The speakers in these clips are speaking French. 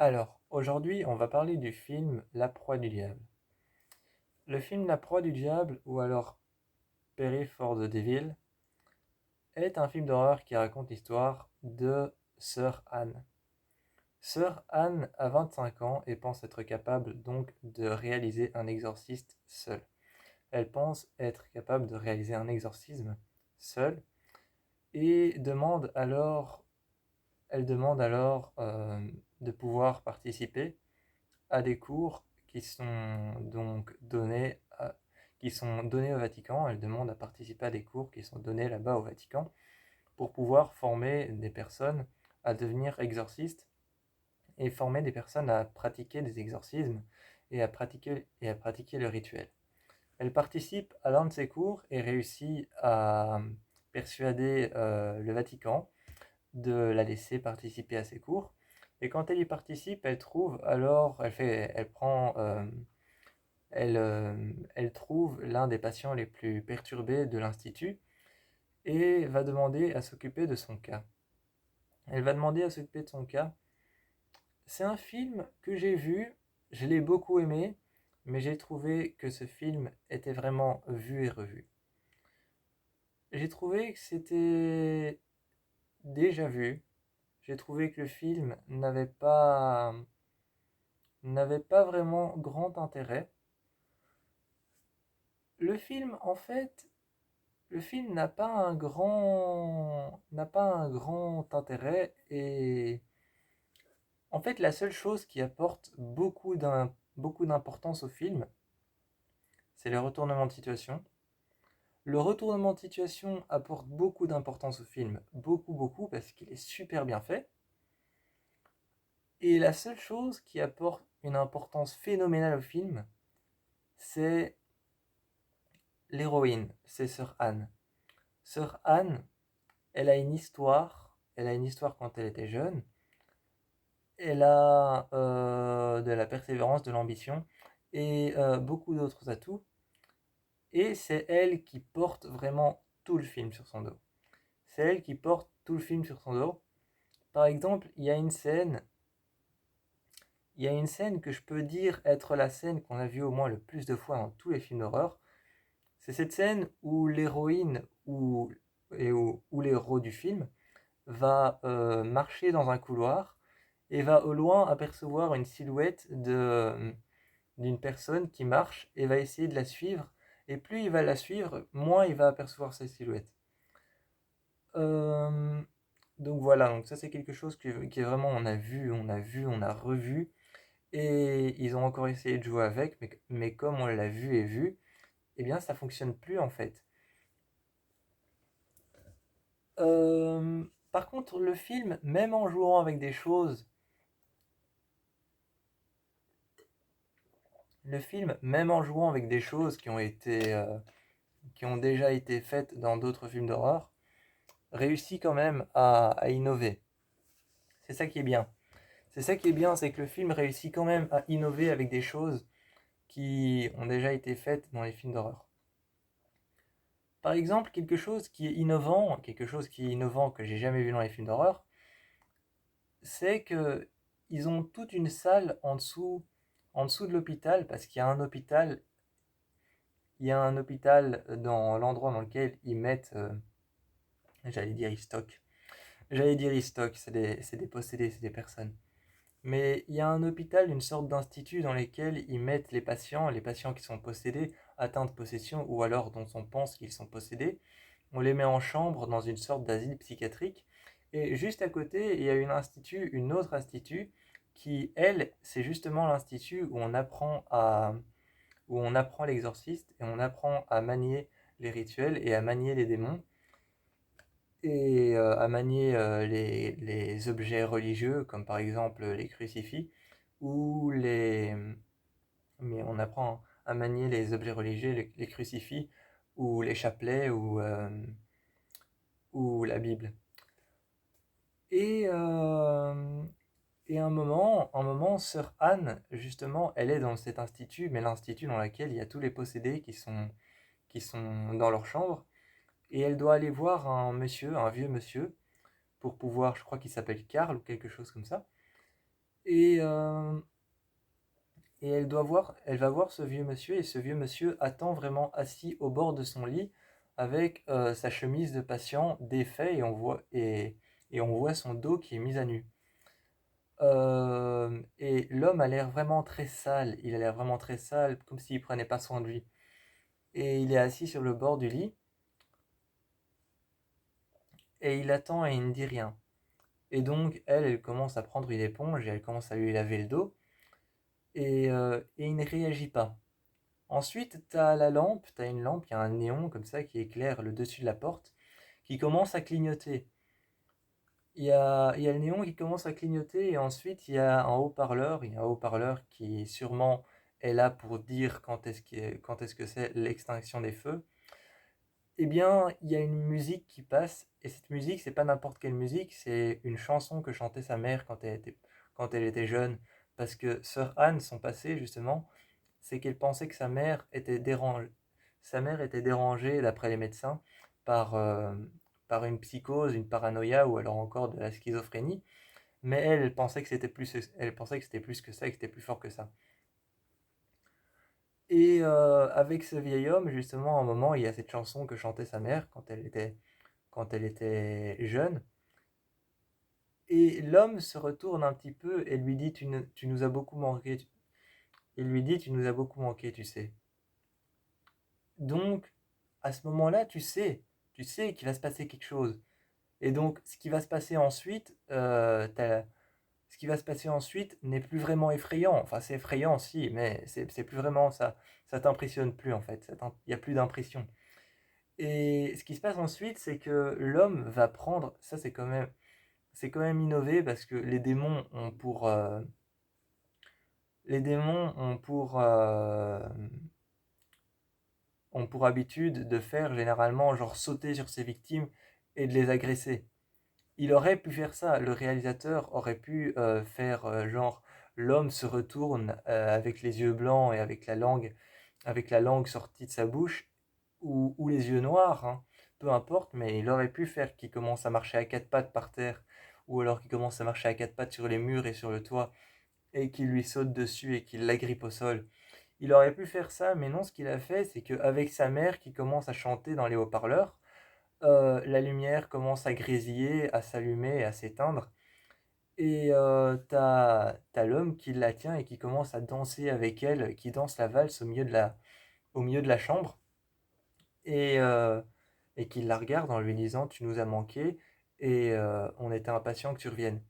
Alors, aujourd'hui, on va parler du film La proie du diable. Le film La proie du diable, ou alors Perry for the Devil, est un film d'horreur qui raconte l'histoire de Sœur Anne. Sœur Anne a 25 ans et pense être capable donc de réaliser un exorciste seule. Elle pense être capable de réaliser un exorcisme seule et elle demande alors de pouvoir participer à des cours qui sont donc qui sont donnés au Vatican. Elle demande à participer à des cours qui sont donnés là-bas au Vatican pour pouvoir former des personnes à devenir exorcistes et former des personnes à pratiquer des exorcismes et à pratiquer le rituel. Elle participe à l'un de ces cours et réussit à persuader le Vatican de la laisser participer à ses cours. Et quand elle y participe, elle trouve alors, elle prend, elle trouve l'un des patients les plus perturbés de l'institut et va demander à s'occuper de son cas. Elle va demander à s'occuper de son cas. C'est un film que j'ai vu, je l'ai beaucoup aimé, mais j'ai trouvé que ce film était vraiment vu et revu. J'ai trouvé que c'était déjà vu. J'ai trouvé que le film n'avait pas vraiment grand intérêt. Le film, en fait, le film n'a pas un grand intérêt et en fait, la seule chose qui apporte beaucoup d'importance au film, c'est le retournement de situation. Le retournement de situation apporte beaucoup d'importance au film, beaucoup, parce qu'il est super bien fait. Et la seule chose qui apporte une importance phénoménale au film, c'est l'héroïne, c'est Sœur Anne. Sœur Anne, elle a une histoire quand elle était jeune, elle a de la persévérance, de l'ambition et beaucoup d'autres atouts. Et c'est elle qui porte vraiment tout le film sur son dos. C'est elle qui porte tout le film sur son dos. Par exemple, il y a une scène que je peux dire être la scène qu'on a vue au moins le plus de fois dans tous les films d'horreur. C'est cette scène où l'héroïne ou l'héros du film va marcher dans un couloir et va au loin apercevoir une silhouette d'une personne qui marche et va essayer de la suivre. Et plus il va la suivre, moins il va apercevoir sa silhouette. Euh, donc voilà, donc ça c'est quelque chose qui est vraiment on a revu. Et ils ont encore essayé de jouer avec, mais comme on l'a vu et vu, eh bien ça fonctionne plus en fait. Par contre, le film, même en jouant avec des choses, le film, même en jouant avec des choses qui ont déjà été faites dans d'autres films d'horreur, réussit quand même à innover. C'est ça qui est bien. C'est ça qui est bien, c'est que le film réussit quand même à innover avec des choses qui ont déjà été faites dans les films d'horreur. Par exemple, quelque chose qui est innovant que j'ai jamais vu dans les films d'horreur, c'est que ils ont toute une salle en dessous de l'hôpital, parce il y a un hôpital dans l'endroit dans lequel ils mettent, j'allais dire ils stockent, c'est des possédés, c'est des personnes. Mais il y a un hôpital, une sorte d'institut dans lequel ils mettent les patients qui sont possédés, atteints de possession, ou alors dont on pense qu'ils sont possédés. On les met en chambre dans une sorte d'asile psychiatrique. Et juste à côté, il y a une autre institut, qui, elle, c'est justement l'institut où on apprend l'exorciste et on apprend à manier les rituels et à manier les démons et à manier les objets religieux, comme par exemple les crucifix, ou les... Mais on apprend à manier les objets religieux, les crucifix, ou les chapelets, ou la Bible. Et, euh, et un moment, sœur Anne, justement, elle est dans cet institut, mais l'institut dans lequel il y a tous les possédés qui sont dans leur chambre, et elle doit aller voir un vieux monsieur, pour pouvoir, je crois qu'il s'appelle Karl ou quelque chose comme ça, Et, euh, et elle va voir ce vieux monsieur, et ce vieux monsieur attend vraiment assis au bord de son lit avec sa chemise de patient défait, et on voit son dos qui est mis à nu. Et l'homme a l'air vraiment très sale, il a l'air vraiment très sale, comme s'il prenait pas soin de lui. Et il est assis sur le bord du lit, et il attend et il ne dit rien. Et donc, elle commence à prendre une éponge et elle commence à lui laver le dos, et il ne réagit pas. Ensuite, t'as une lampe, il y a un néon comme ça qui éclaire le dessus de la porte, qui commence à clignoter. Il y a le néon qui commence à clignoter, et ensuite il y a un haut-parleur qui sûrement est là pour dire quand est-ce que c'est l'extinction des feux. Eh bien, il y a une musique qui passe, et cette musique, c'est pas n'importe quelle musique, c'est une chanson que chantait sa mère quand elle était jeune. Parce que sœur Anne, son passé, justement, c'est qu'elle pensait que sa mère était dérangée, d'après les médecins, par, euh, par une psychose, une paranoïa, ou alors encore de la schizophrénie. Mais elle pensait que elle pensait que c'était plus que ça, et que c'était plus fort que ça. Et avec ce vieil homme, justement, à un moment, il y a cette chanson que chantait sa mère quand elle était jeune. Et l'homme se retourne un petit peu et lui dit, tu nous as beaucoup manqué. Il lui dit, tu nous as beaucoup manqué, tu sais. Donc, à ce moment-là, tu sais qu'il va se passer quelque chose. Et donc, ce qui va se passer ensuite, ce qui va se passer ensuite n'est plus vraiment effrayant. Enfin, c'est effrayant, si, mais c'est plus vraiment ça. Ça t'impressionne plus, en fait. Il n'y a plus d'impression. Et ce qui se passe ensuite, c'est que l'homme va prendre, ça c'est quand même innové, parce que les démons ont pour habitude de faire généralement genre sauter sur ses victimes et de les agresser. Il aurait pu faire ça, le réalisateur aurait pu faire genre l'homme se retourne avec les yeux blancs et avec la langue sortie de sa bouche, ou les yeux noirs, hein, peu importe, mais il aurait pu faire qu'il commence à marcher à quatre pattes par terre, ou alors qu'il commence à marcher à quatre pattes sur les murs et sur le toit, et qu'il lui saute dessus et qu'il l'agrippe au sol. Il aurait pu faire ça, mais non, ce qu'il a fait, c'est qu'avec sa mère qui commence à chanter dans les haut-parleurs, la lumière commence à grésiller, à s'allumer et à s'éteindre. Et t'as l'homme qui la tient et qui commence à danser avec elle, qui danse la valse au milieu de la chambre. Et, euh, et qui la regarde en lui disant, tu nous as manqué, et on était impatient que tu reviennes.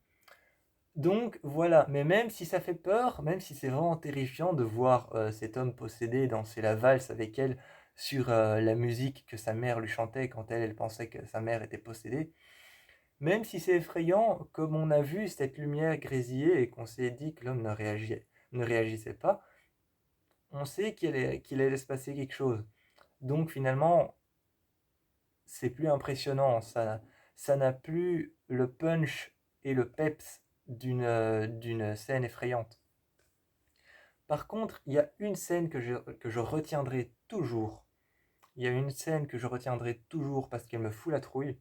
Donc voilà, mais même si ça fait peur, même si c'est vraiment terrifiant de voir cet homme possédé danser la valse avec elle sur la musique que sa mère lui chantait quand elle pensait que sa mère était possédée, même si c'est effrayant, comme on a vu cette lumière grésiller et qu'on s'est dit que l'homme ne réagissait pas, on sait qu'il allait se passer quelque chose. Donc finalement, c'est plus impressionnant, ça n'a plus le punch et le peps d'une scène effrayante. Par contre, il y a une scène que je retiendrai toujours. Il y a une scène que je retiendrai toujours parce qu'elle me fout la trouille.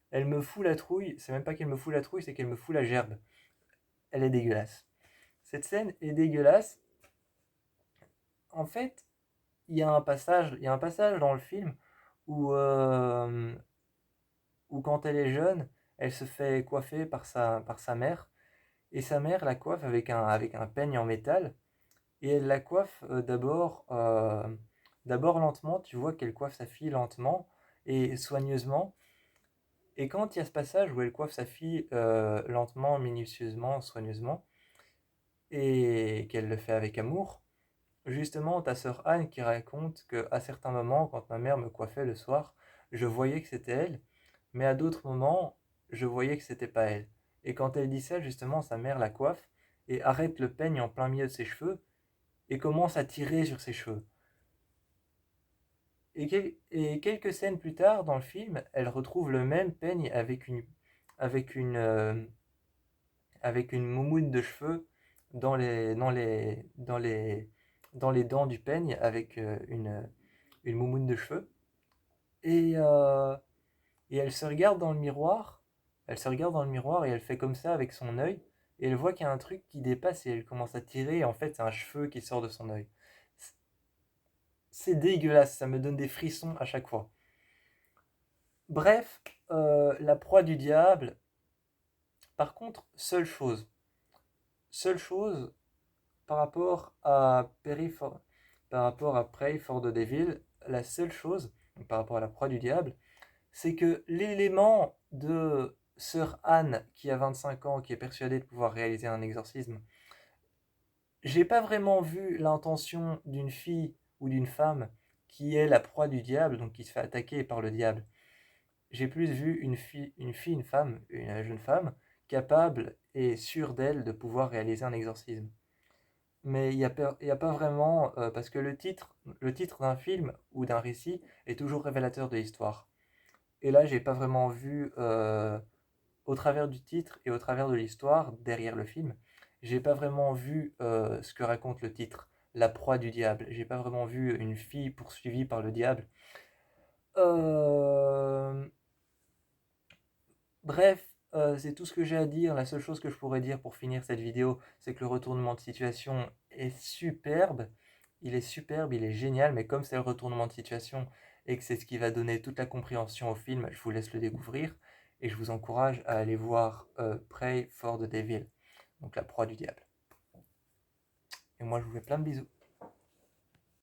Elle me fout la trouille, c'est même pas qu'elle me fout la trouille, c'est qu'elle me fout la gerbe. Elle est dégueulasse. Cette scène est dégueulasse. En fait, il y a un passage dans le film où, où quand elle est jeune, elle se fait coiffer par sa mère. Et sa mère la coiffe avec un peigne en métal. Et elle la coiffe d'abord lentement. Tu vois qu'elle coiffe sa fille lentement et soigneusement. Et quand il y a ce passage où elle coiffe sa fille lentement, minutieusement, soigneusement, et qu'elle le fait avec amour, justement, ta sœur Anne qui raconte qu'à certains moments, quand ma mère me coiffait le soir, je voyais que c'était elle, mais à d'autres moments, je voyais que c'était pas elle. Et quand elle dit ça, justement, sa mère la coiffe et arrête le peigne en plein milieu de ses cheveux et commence à tirer sur ses cheveux. Et quelques scènes plus tard dans le film, elle retrouve le même peigne avec avec une moumoune de cheveux dans les dents du peigne avec une moumoune de cheveux. Et, euh, et elle se regarde dans le miroir, elle se regarde dans le miroir et elle fait comme ça avec son œil, et elle voit qu'il y a un truc qui dépasse et elle commence à tirer et en fait c'est un cheveu qui sort de son œil. C'est dégueulasse, ça me donne des frissons à chaque fois. Bref, la proie du diable, par contre, seule chose par rapport à par rapport à Prey for the Devil, la seule chose, par rapport à la proie du diable, c'est que l'élément de Sœur Anne, qui a 25 ans, qui est persuadée de pouvoir réaliser un exorcisme, j'ai pas vraiment vu l'intention d'une fille ou d'une femme qui est la proie du diable, donc qui se fait attaquer par le diable. J'ai plus vu une femme, une jeune femme, capable et sûre d'elle de pouvoir réaliser un exorcisme. Mais il y a pas vraiment, parce que le titre d'un film ou d'un récit est toujours révélateur de l'histoire. Et là, j'ai pas vraiment vu, au travers du titre et au travers de l'histoire, derrière le film, j'ai pas vraiment vu ce que raconte le titre, la proie du diable. J'ai pas vraiment vu une fille poursuivie par le diable. Euh, Bref, c'est tout ce que j'ai à dire. La seule chose que je pourrais dire pour finir cette vidéo, c'est que le retournement de situation est superbe. Il est superbe, il est génial, mais comme c'est le retournement de situation et que c'est ce qui va donner toute la compréhension au film, je vous laisse le découvrir et je vous encourage à aller voir Prey for the Devil, donc la proie du diable. Et moi, je vous fais plein de bisous.